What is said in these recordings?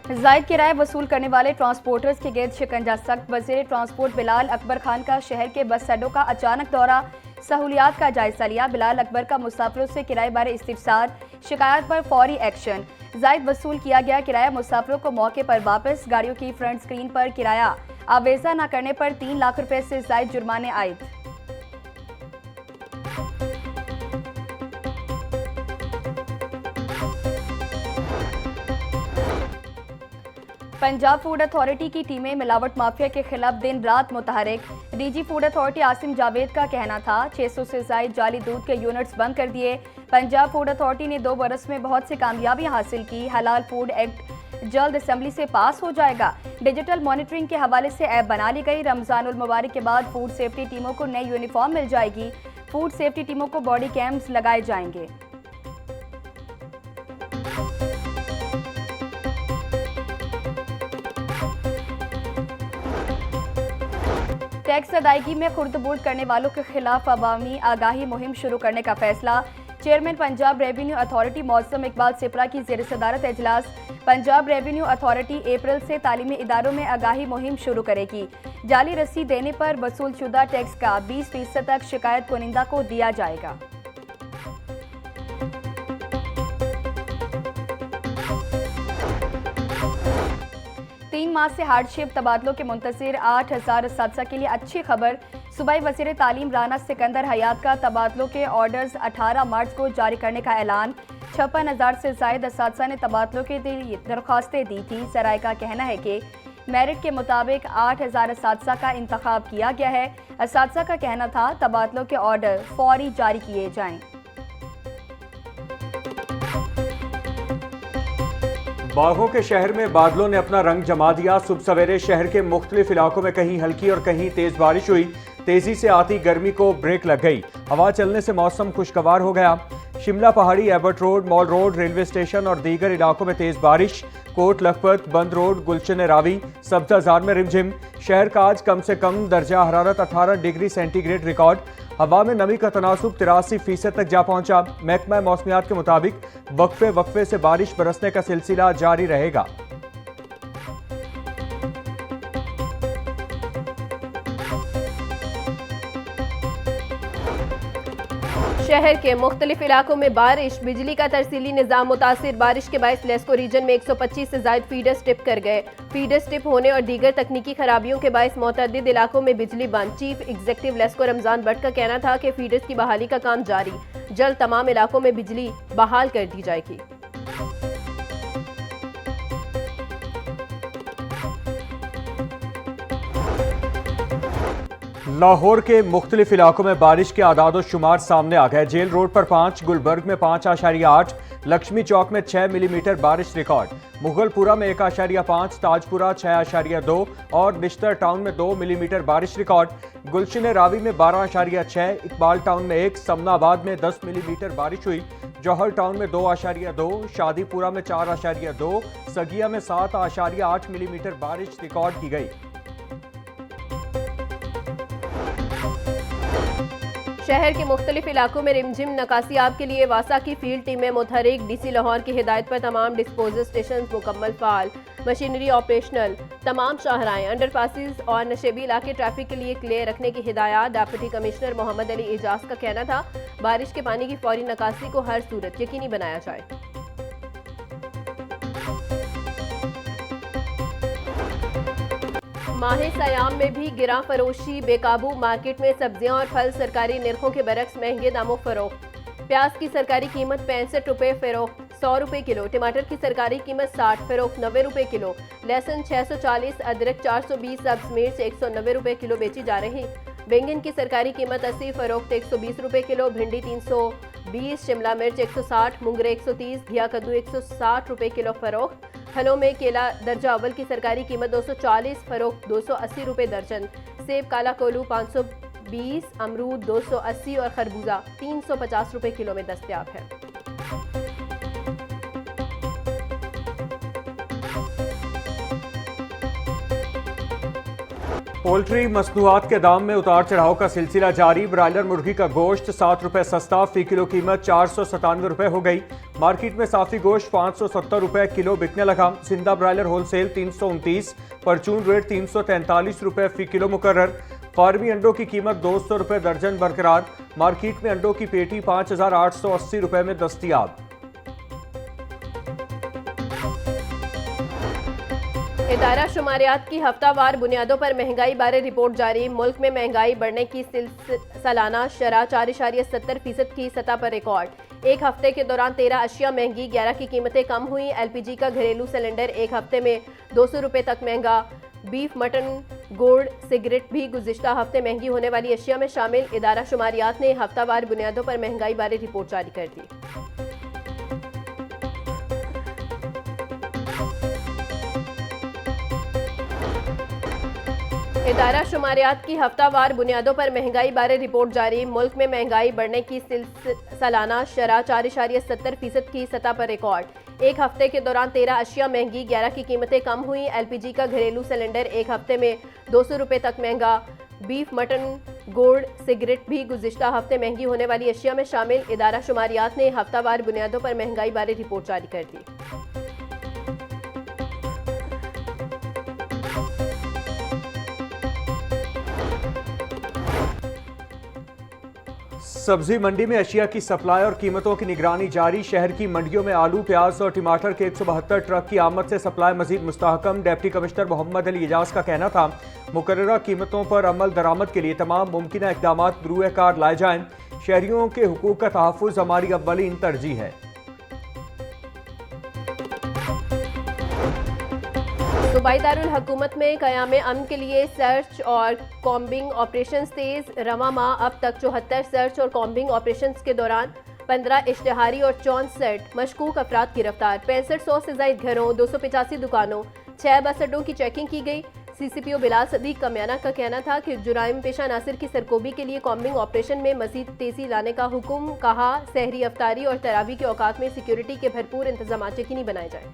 जायद किराया वसूल करने वाले ट्रांसपोर्टर्स के गिर्द शिकंजा सख्त। वज़ीर ट्रांसपोर्ट बिलाल अकबर खान का शहर के बस अड्डों का अचानक दौरा, सहूलियात का जायजा लिया। बिलाल अकबर का मुसाफिरों से किराए बारे इस्तिफसार, शिकायत पर फौरी एक्शन। जायद वसूल किया गया किराया मुसाफिरों को मौके पर वापस। गाड़ियों की फ्रंट स्क्रीन पर किराया आवेजा न करने पर 3 लाख रुपए से जायद जुर्माने आयद। पंजाब फूड अथॉरिटी की टीमें मिलावट माफिया के खिलाफ दिन रात मुतहरिक। DG food authority Asim Javed का कहना था 600 से ज्यादा जाली दूध के यूनिट्स बंद कर दिए। पंजाब फूड अथॉरिटी ने 2 बरस में बहुत सी कामयाबियां हासिल की। हलाल फूड एक्ट जल्द असेंबली से पास हो जाएगा। डिजिटल मॉनिटरिंग के हवाले से ऐप बना ली गई। रमजानुल मुबारक के बाद फूड सेफ्टी टीमों को नई यूनिफॉर्म मिल जाएगी। फूड सेफ्टी टीमों को बॉडी कैम्स लगाए जाएंगे। टैक्स अदायगी में खुर्द-बुर्द करने वालों के खिलाफ अवामी आगाही मुहिम शुरू करने का फैसला। चेयरमैन पंजाब रेवेन्यू अथॉरिटी मौसम इकबाल सिपरा की ज़ेर सदारत इजलास। पंजाब रेवेन्यू अथॉरिटी अप्रैल से तालीमी इदारों में आगाही मुहिम शुरू करेगी। जाली रसीद देने पर वसूलशुदा टैक्स का 20% तक शिकायत कुनिंदा को दिया जाएगा। तीन माह से हार्डशिप तबादलों के मुंतज़िर 8,000 असातिज़ा के लिए अच्छी खबर। सूबाई वज़ीर तालीम राना सिकंदर हयात का तबादलों के ऑर्डर्स 18 मार्च को जारी करने का ऐलान। 56,000 से ज़ायद असातिज़ा ने तबादलों के लिए दरख्वास्तें दी थी। सराय का कहना है कि मेरिट के मुताबिक 8,000 असातिज़ा का इंतखाब किया गया है। असातिज़ा का कहना था तबादलों के ऑर्डर फौरी जारी किए जाएं। बागों के शहर में बादलों ने अपना रंग जमा दिया। सुबह सवेरे शहर के मुख्तलिफ इलाकों में कहीं हल्की और कहीं तेज बारिश हुई। तेजी से आती गर्मी को ब्रेक लग गई। हवा चलने से मौसम खुशगवार हो गया। शिमला पहाड़ी, एबर्ट road, mall road, railway station और दीगर इलाकों में तेज बारिश। कोट लखपत, बंद रोड, गुलशन रावी, सब्जाजार में रिमझिम। शहर का आज कम से कम दर्जा हरारत 18 डिग्री सेंटीग्रेड रिकॉर्ड। हवा में नमी का तनासुब 83% तक जा पहुंचा। महकमा मौसमियात के मुताबिक वक्फे वक्फे से बारिश बरसने का सिलसिला जारी रहेगा। शहर के मुख्तलिफ इलाकों में बारिश, बिजली का तरसीली निज़ाम मुतासिर। बारिश के बायस लेस्को रीजन में 125 से ज़ायद फीडर्स टिप कर गए। फीडर्स टिप होने और दीगर तकनीकी खराबियों के बायस मुतअद्दिद इलाकों में बिजली बंद। चीफ एग्जीक्यूटिव लेस्को रमजान भट्ट का कहना था कि फीडर्स की बहाली का काम जारी, जल्द तमाम इलाकों में बिजली बहाल कर दी जाएगी। लाहौर के मुख्तलिफ इलाकों में बारिश के आदाद शुमार सामने आ गए। जेल रोड पर 5, गुलबर्ग में 5.8, लक्ष्मी चौक में 6 मिलीमीटर बारिश रिकॉर्ड। मुगलपुरा में 1.5, ताजपुरा 6.2 और निश्तर टाउन में 2 मिलीमीटर बारिश रिकॉर्ड। गुलशन रावी में 12.6, इकबाल टाउन में 1, समनाबाद में 10 मिलीमीटर बारिश हुई। जौहर टाउन में 2.2, शादीपुरा में 4.2, सगिया में 7.8 मिलीमीटर बारिश रिकॉर्ड की गई। शहर के मुख्तलिफ इलाकों में रिमझिम नकासियाब के लिए वासा की फील्ड टीमें मुतहरिक। डीसी लाहौर की हिदायत पर तमाम डिस्पोजल स्टेशन मुकम्मल फाल, मशीनरी ऑपरेशनल। तमाम शाहराएं, अंडरपासिस और नशेबी इलाके ट्रैफिक के लिए क्लियर रखने की हिदायत। डिप्टी कमिश्नर मोहम्मद अली एजाज का कहना था बारिश के पानी की फौरी निकासी को हर सूरत यकीनी बनाया जाए। माहे सयाम में भी गिरा फरोशी बेकाबू। मार्केट में सब्जियां और फल सरकारी निर्खों के बरक्स महंगे दामों फरोख्त। प्याज की सरकारी कीमत 65 रुपये फरोख्त 100 रुपये किलो। टमाटर की सरकारी कीमत 60 फरोख्त 90 रुपये किलो। लहसुन 640, अदरक 420, सब्ज मिर्च 190 रुपये किलो बेची जा रही। बैंगन की सरकारी कीमत 80 फरोख्त 120 रुपये किलो। भिंडी 320, शिमला मिर्च 160, मुंगरे 130, घिया कद्दू 160 रुपये किलो फरोख्त। फलों में केला दर्जा अव्वल की सरकारी कीमत 240 फरोख्त 280 रुपये दर्जन। सेब काला कोलू 520, अमरूद 280 और खरबूजा 350 रुपये किलो में दस्तयाब है। पोल्ट्री मसनूआत के दाम में उतार चढ़ाव का सिलसिला जारी। ब्रायलर मुर्गी का गोश्त 7 रुपए सस्ता, फी किलो कीमत 497 रुपए हो गई। मार्केट में साफी गोश्त 570 रुपए किलो बिकने लगा। जिंदा ब्रायलर होलसेल 329, परचून रेट 343 रुपए फी किलो मुकर्रर। फार्मी अंडों की कीमत 200 रुपए दर्जन बरकरार। मार्केट में अंडों की पेटी 5880 रुपए में दस्तयाब। इदारा शुमारियात की हफ्तावार बुनियादों पर महंगाई बारे रिपोर्ट जारी। मुल्क में महंगाई बढ़ने की सालाना शरह 4.70% की सतह पर रिकॉर्ड। एक हफ्ते के दौरान 13 अशिया महंगी, 11 की कीमतें कम हुई। LPG का घरेलू सिलेंडर एक हफ्ते में 200 रुपए तक महंगा। बीफ, मटन, गुड़, सिगरेट भी गुज़िश्ता हफ्ते महंगी होने वाली अशिया में शामिल। इदारा शुमारियात ने हफ्तावार बुनियादों पर महंगाई बारे रिपोर्ट जारी कर दी। इदारा शुमारियात की हफ्तावार बुनियादों पर महंगाई बारे रिपोर्ट जारी। मुल्क में महंगाई बढ़ने की सालाना शरह 4.70% की सतह पर रिकॉर्ड। एक हफ्ते के दौरान 13 अशिया महंगी, 11 की कीमतें कम हुई। LPG का घरेलू सिलेंडर एक हफ्ते में 200 रुपए तक महंगा। बीफ, मटन, गुड़, सिगरेट भी गुज़िश्ता हफ्ते महंगी होने वाली अशिया में शामिल। इदारा शुमारियात ने हफ्तावार बुनियादों पर महंगाई बारे रिपोर्ट जारी कर दी। सब्जी मंडी में अशिया की सप्लाई और कीमतों की निगरानी जारी। शहर की मंडियों में आलू, प्याज और टमाटर के 172 ट्रक की आमद से सप्लाई मजीद मुस्तहकम। डिप्टी कमिश्नर मोहम्मद अली एजाज का कहना था, मुकर्ररा कीमतों पर अमल दरामद के लिए तमाम मुमकिन इक़दाम बरूए कार लाए जाएं। शहरियों के हुकूक का तहफ़्फ़ुज़ हमारी अव्वलीन तरजीह है। सूबाई दारुल हुकूमत में क़याम अमन के लिए सर्च और कॉम्बिंग ऑपरेशंस तेज़। रवा माह अब तक 74 सर्च और कॉम्बिंग ऑपरेशंस के दौरान 15 इश्तिहारी और 64 मशकूक अफराद गिरफ्तार। 6500 से ज़ायद घरों, 285 दुकानों, 6 बस अड्डों की चेकिंग की गई। CCPO बिलाल सदीक कम्याना का कहना था कि जुराइम पेशा नासिर की सरकोबी के लिए कॉम्बिंग ऑपरेशन में मजीद तेज़ी लाने का हुक्म। कहा, सहरी, अफ्तारी और तरावी के औकात में सिक्योरिटी के भरपूर इंतजाम यकीनी बनाए जाएँ।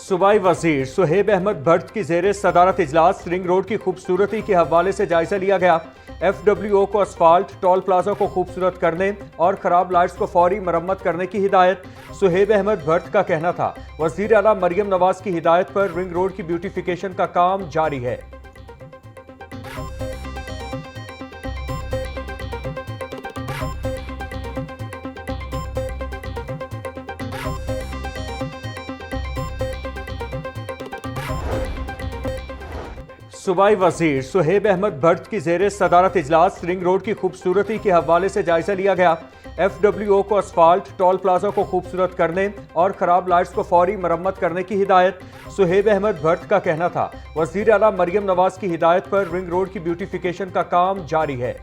सूबाई वजीर सुहेब अहमद भट्ट की ज़ेरे सदारत इजलास रिंग रोड की खूबसूरती के हवाले से जायजा लिया गया। FWO को असफाल्ट, टोल प्लाजा को खूबसूरत करने और खराब लाइट्स को फौरी मरम्मत करने की हिदायत। सुहेब अहमद भट्ट का कहना था, वज़ीर आला मरियम नवाज की हिदायत पर रिंग रोड की ब्यूटिफिकेशन का काम जारी है। सूबाई वजीर सुहेब अहमद भट्ट की ज़ेरे सदारत इजलास रिंग रोड की खूबसूरती के हवाले से जायजा लिया गया। FWO को असफाल्ट, टोल प्लाजा को खूबसूरत करने और खराब लाइट्स को फौरी मरम्मत करने की हिदायत। सुहेब अहमद भट्ट का कहना था, वज़ीर आला मरियम नवाज की हिदायत पर रिंग रोड की ब्यूटिफिकेशन का काम जारी है।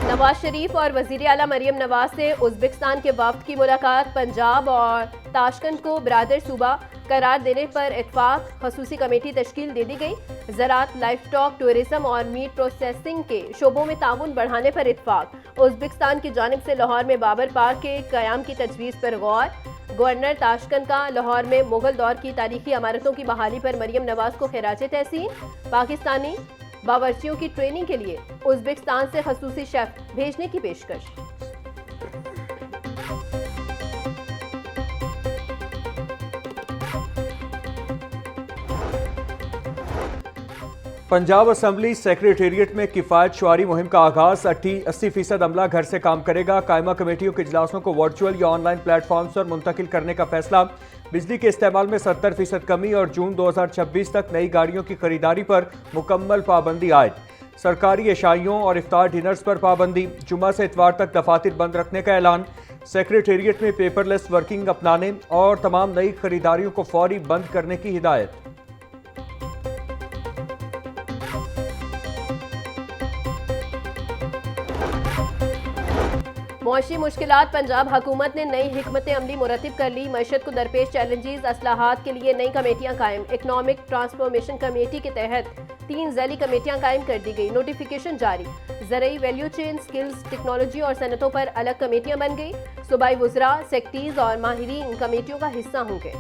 नवाज शरीफ और वज़ीर आला मरियम नवाज से उज़्बेकिस्तान के वफ़द की मुलाकात। पंजाब और ताशकंद को बिरादर सूबा करार देने पर इत्फाक। खसूसी कमेटी तश्कील दे दी गई। ज़राअत, लाइफ स्टॉक, टूरिज्म और मीट प्रोसेसिंग के शोबों में ताउन बढ़ाने पर इत्फाक। उज़्बेकिस्तान की जानिब से लाहौर में बाबर पार्क के क़याम की तजवीज़ पर गौर। गवर्नर ताशकंद का लाहौर में मुगल दौर की तारीखी इमारतों की बहाली पर मरियम नवाज को खिराज तहसीन। पाकिस्तानी बावर्चियों की ट्रेनिंग के लिए उज़्बेकिस्तान से खसूसी शेफ भेजने की पेशकश। पंजाब असम्बली सेक्रेटेरिएट में किफ़ायत शुआरी मुहिम का आगाज़। 80% अमला घर से काम करेगा। कायमा कमेटियों के इजलासों को वर्चुअल या ऑनलाइन प्लेटफॉर्म्स पर मुंतकिल करने का फैसला। बिजली के इस्तेमाल में 70% कमी और जून 2026 तक नई गाड़ियों की खरीदारी पर मुकम्मल पाबंदी आयद। सरकारी एशाइयों और इफ्तार डिनर्स पर पाबंदी। जुम्मा से इतवार तक दफातर बंद रखने का ऐलान। सेक्रेटेरिएट में पेपरलेस वर्किंग अपनाने और तमाम नई खरीदारियों को फौरी बंद करने की हिदायत। मौशी मुश्किलात, पंजाब हुकूमत ने नई हिकमत अमली मुरतब कर ली। मईशत को दरपेश चैलेंजेस, असलाहात के लिए नई कमेटियां कायम। इकनॉमिक ट्रांसफॉर्मेशन कमेटी के तहत 3 ज़ैली कमेटियां कायम कर दी गई। नोटिफिकेशन जारी। ज़रई वैल्यू चेन, स्किल्स, टेक्नोलॉजी और सनतों पर अलग कमेटियां बन गई। सूबाई वुज़रा, सेक्रेटरीज और माहिरीन कमेटियों का हिस्सा होंगे।